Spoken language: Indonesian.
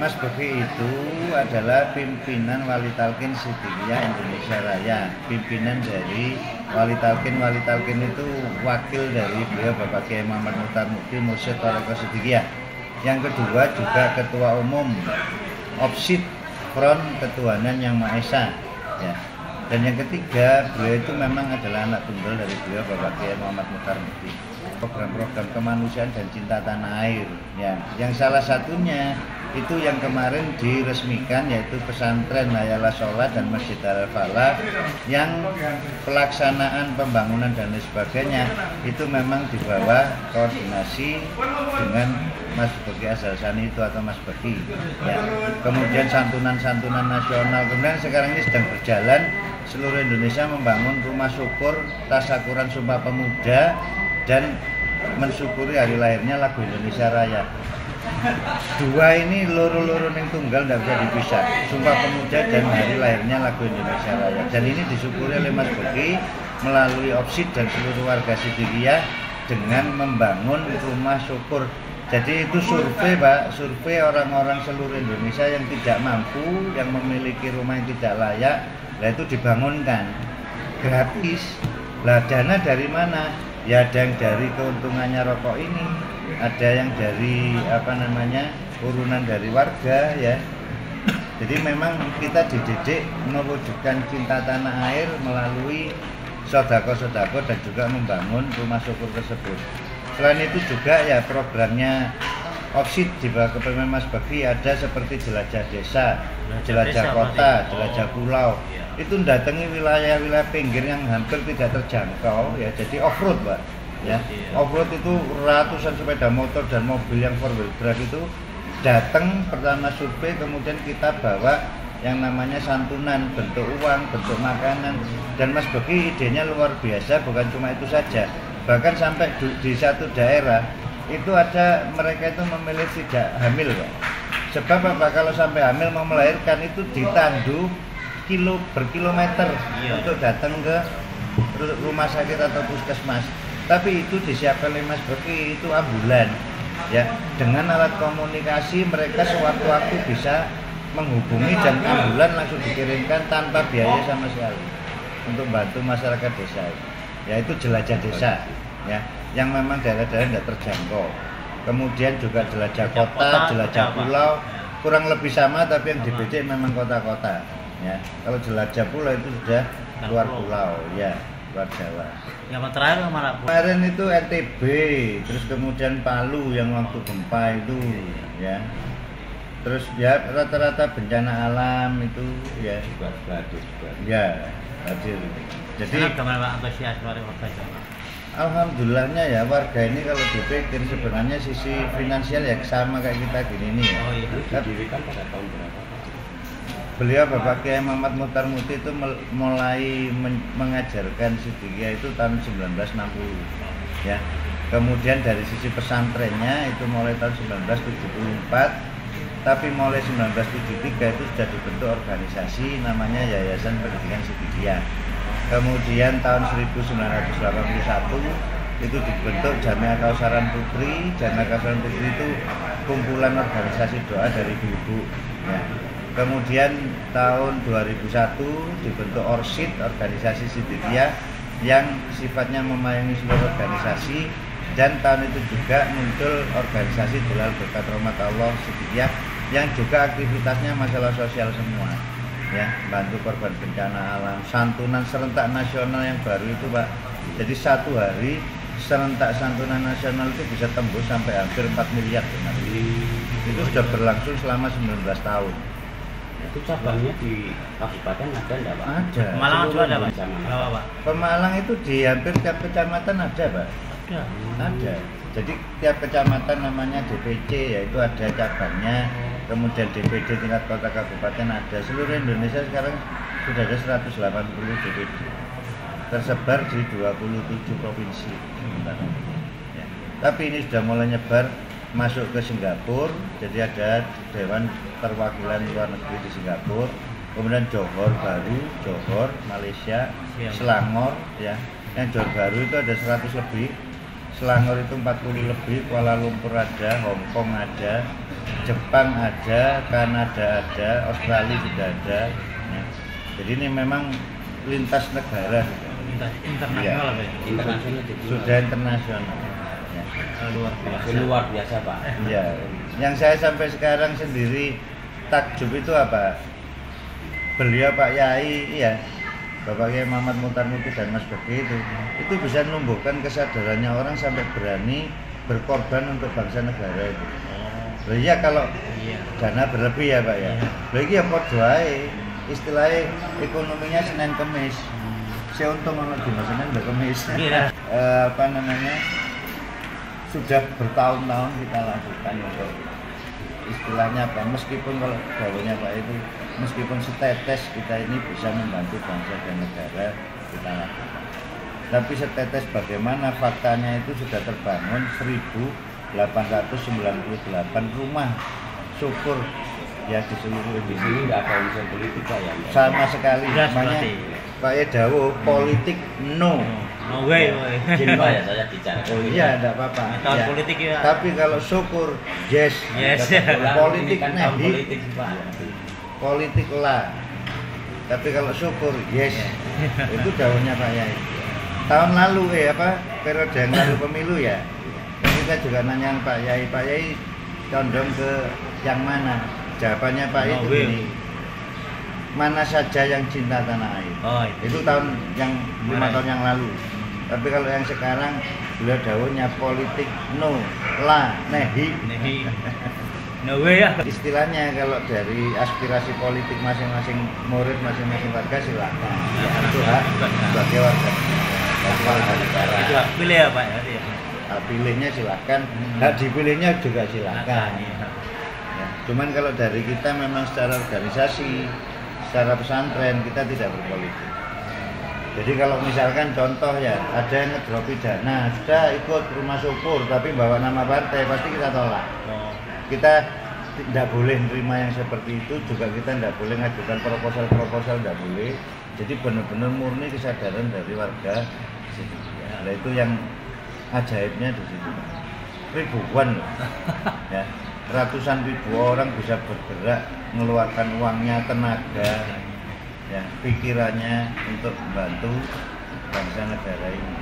Mas Bogi itu adalah pimpinan Wali Talqin Siddiqiyah Indonesia Raya. Pimpinan dari Wali Talqin. Wali Talqin itu wakil dari beliau Bapak Kiai Muhammad Muchtar Mukti, Mursyid Thariqah Siddiqiyah. Yang kedua juga Ketua Umum OPSID, Front Ketuhanan Yang Maha Esa. Ya. Dan yang ketiga, beliau itu memang adalah anak tunggal dari beliau Bapak Kiai Muhammad Muchtar Mukti. Program-program kemanusiaan dan cinta tanah air, ya. Yang salah satunya itu yang kemarin diresmikan, yaitu pesantren Hayalah Sholat dan Masjid Al-Falah, yang pelaksanaan pembangunan dan lain sebagainya itu memang di bawah koordinasi dengan Mas Bogi Azalsani itu atau Mas Bogi, ya. Kemudian santunan-santunan nasional, kemudian sekarang ini sedang berjalan seluruh Indonesia membangun rumah syukur tasakuran Sumpah Pemuda dan mensyukuri hari lahirnya lagu Indonesia Raya. Dua ini loro-loro ning tunggal tidak bisa dipisah, Sumpah Pemuda dan hari lahirnya lagu Indonesia Raya. Dan ini disyukuri oleh Mas Bogi melalui OPSID dan seluruh warga Siddiqiyah dengan membangun rumah syukur. Jadi itu survei Pak, survei orang-orang seluruh Indonesia yang tidak mampu, yang memiliki rumah yang tidak layak, nah itu dibangunkan gratis. Lah dana dari mana? Ya ada yang dari keuntungannya rokok ini, ada yang dari urunan dari warga, ya. Jadi memang kita dididik mewujudkan cinta tanah air melalui sodako-sodako dan juga membangun rumah syukur tersebut. Selain itu juga ya programnya OPSID di bawah kepemimpinan Mas Bogi ada seperti jelajah desa, jelajah kota, jelajah pulau. Itu mendatangi wilayah-wilayah pinggir yang hampir tidak terjangkau, ya. Jadi off-road Pak, ya. Off-road itu ratusan sepeda motor dan mobil yang 4-wheel drive itu datang, pertama survei, kemudian kita bawa yang namanya santunan, bentuk uang, bentuk makanan. Dan Mas Bogi idenya luar biasa, bukan cuma itu saja, bahkan sampai di satu daerah itu ada mereka itu memilih tidak hamil Pak. Sebab apa? Kalau sampai hamil mau melahirkan itu ditandu berkilometer untuk datang ke rumah sakit atau puskesmas. Tapi itu disiapkan oleh Mas Bogi, itu ambulan, ya. Dengan alat komunikasi mereka sewaktu-waktu bisa menghubungi dan ambulan langsung dikirimkan tanpa biaya sama sekali untuk bantu masyarakat desa. Ya itu jelajah desa, ya, yang memang daerah-daerah tidak terjangkau. Kemudian juga jelajah kota, jelajah pulau, kurang lebih sama, tapi yang dibidik memang kota-kota. Ya, kalau jelajah pulau itu sudah luar pulau, ya, luar Jawa. Yang terakhir kemana? Kemarin itu NTB, terus kemudian Palu yang waktu gempa itu, ya. Terus ya rata-rata bencana alam itu, ya. Ya, hadir. Jadi bagaimana antusias warga Jawa? Alhamdulillahnya ya warga ini kalau dipikir sebenarnya sisi finansial ya sama kayak kita gini nih. Ya. Oh iya. Didirikan pada tahun berapa? Beliau Bapak Kiai Muhammad Muchtar Mukti itu mulai mengajarkan Siddiqiyah itu tahun 1960, ya. Kemudian dari sisi pesantrennya itu mulai tahun 1974, tapi mulai 1973 itu sudah dibentuk organisasi namanya Yayasan Pendidikan Siddiqiyah. Kemudian tahun 1981 itu dibentuk Jamiah Kausaran Putri. Jamiah Kausaran Putri itu kumpulan organisasi doa dari ibu-ibu, ya. Kemudian tahun 2001 dibentuk ORSID, organisasi Siddiqiyah yang sifatnya memayungi seluruh organisasi. Dan tahun itu juga muncul organisasi Delal Berkat Rahmat Allah Siddiqiyah yang juga aktivitasnya masalah sosial semua, ya, bantu korban bencana alam, santunan serentak nasional yang baru itu Pak. Jadi satu hari serentak santunan nasional itu bisa tembus sampai hampir 4 miliar benar. Itu sudah berlangsung selama 19 tahun. Itu cabangnya di kabupaten ada enggak Pak? Ada. Pemalang juga ada Pak? Berapa Pak? Pemalang itu di hampir tiap kecamatan ada Pak. Ada. Jadi tiap kecamatan namanya DPC, yaitu ada cabangnya. Kemudian DPD tingkat kota kabupaten ada. Seluruh Indonesia sekarang sudah ada 180 DPD tersebar di 27 provinsi. Ya. Tapi ini sudah mulai nyebar masuk ke Singapura. Jadi ada Dewan Perwakilan Luar Negeri di Singapura. Kemudian Johor baru, Johor, Malaysia, Selangor, ya. Yang Johor baru itu ada 100 lebih. Selangor itu 40 lebih, Kuala Lumpur ada, Hong Kong ada, Jepang ada, Kanada ada, Australia juga ada. Ya. Jadi ini memang lintas negara Internasional apa ya? Internasional jadi sudah internasional. Ya. Luar biasa. luar biasa Pak. Ya, yang saya sampai sekarang sendiri takjub itu apa? Beliau Pak Yai, iya, Bapak Kiai Muhammad Muhtar Muti dan Mas Begi itu bisa menumbuhkan kesadarannya orang sampai berani berkorban untuk bangsa negara itu. Loh iya kalau dana berlebih ya Pak ya. Loh iya podo ae. Istilahnya ekonominya Senin Kemis. Saya untung ono dina Senin mbek Kemis. Apa namanya? Sudah bertahun-tahun kita lakukan untuk istilahnya apa? Meskipun kalau gaulnya Pak itu meskipun setetes kita ini bisa membantu bangsa dan negara kita lakukan. Tapi setetes bagaimana faktanya itu sudah terbangun 1898 rumah syukur ya di seluruh Di sini nggak ada unsur politik Pak ya. sama sekali. Gas Namanya berarti. Pak Edawo politik no. No way, way. Izin Pak ya saya bicara. Oh iya enggak apa-apa. Tahun Ya. politik ya. Tapi kalau syukur yes. Yes. Politik kan tahun nehi. politik Pak. Politik lah. Tapi kalau syukur yes. Itu daunnya Pak Yai. Tahun lalu periode yang lalu pemilu ya. Kita juga nanya Pak Yai condong ke yang mana? Jawabannya Pak itu will. gini. Mana saja yang cinta tanah air. Oh, Itu tahun yang 5 Kemarin. tahun yang lalu. Tapi kalau yang sekarang beliau daunnya politik no, la, nehi. Nehi. No way ya. Istilahnya kalau dari aspirasi politik masing-masing murid, masing-masing warga silakan. Itu hak sebagai warga. Negara. Itu hak pilih ya Pak ya. Iya. Hak pilihnya silakan, hak dipilihnya juga silakan. Iya. Ya, cuman kalau dari kita memang secara organisasi, secara pesantren kita tidak berpolitik. Jadi kalau misalkan contoh ya ada yang ngedropi dana, sudah ikut rumah syukur tapi bawa nama partai pasti kita tolak. Oh. Kita tidak boleh menerima yang seperti itu, juga kita tidak boleh ngajukan proposal tidak boleh. Jadi benar-benar murni kesadaran dari warga. Nah itu yang ajaibnya di situ. Ribuan loh. Ya, ratusan ribu orang bisa bergerak mengeluarkan uangnya, tenaga, ya, pikirannya untuk membantu bangsa negara ini.